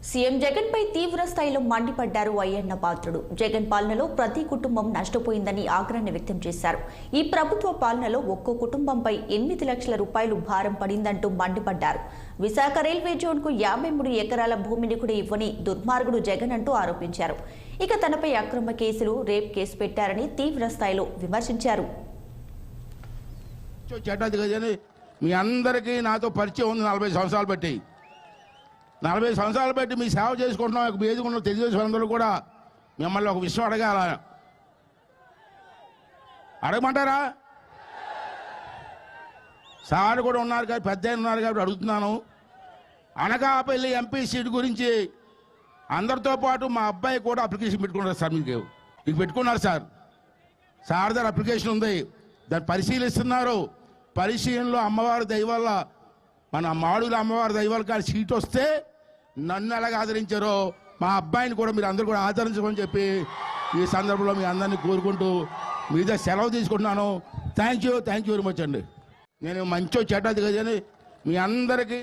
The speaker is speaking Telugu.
సీఎం జగన్ పై తీవ్ర స్థాయిలో మండిపడ్డారు అయ్యన్న పాత్రుడు. జగన్ పాలనలో ప్రతి కుటుంబం నష్టపోయిందని ఆగ్రహాన్ని వ్యక్తం చేశారు. ఈ ప్రభుత్వ పాలనలో ఒక్కో కుటుంబంపై 8 లక్షల రూపాయలు భారం పడిందంటూ మండిపడ్డారు. విశాఖ రైల్వే జోన్ కు 53 ఎకరాల భూమిని కూడా ఇవ్వని దుర్మార్గుడు జగన్ అంటూ ఆరోపించారు. ఇక తనపై అక్రమ కేసులు, రేప్ కేసు పెట్టారని తీవ్ర స్థాయిలో విమర్శించారు. మీ అందరికీ నాతో పరిచయం ఉంది. 40 సంవత్సరాలు బట్టి 40 సంవత్సరాలు బట్టి మీ సేవ చేసుకుంటున్నాం. వేదికన్న తెలుగుదేశం అందరూ కూడా మిమ్మల్ని ఒక విషయం అడగమంటారా? సార్ కూడా ఉన్నారు కాబట్టి, పెద్ద ఉన్నారు కాబట్టి అడుగుతున్నాను. అనకాపల్లి ఎంపీ సీట్ గురించి అందరితో పాటు మా అబ్బాయి కూడా అప్లికేషన్ పెట్టుకున్నారు సార్. మీకు పెట్టుకున్నారు సార్. సార్ దగ్గర అప్లికేషన్ ఉంది, దాన్ని పరిశీలిస్తున్నారు. పరిశీలనలో అమ్మవారి దయ వల్ల, మన మాడుగుల అమ్మవారి దయ వల్ల కానీ సీట్ వస్తే నన్ను ఎలాగ ఆదరించారో మా అబ్బాయిని కూడా మీరు అందరూ కూడా ఆదరించమని చెప్పి ఈ సందర్భంలో మీ అందరినీ కోరుకుంటూ మీద సెలవు తీసుకుంటున్నాను. థ్యాంక్ యూ వెరీ మచ్ అండి. నేను మంచో చెడ్డది కదని మీ అందరికీ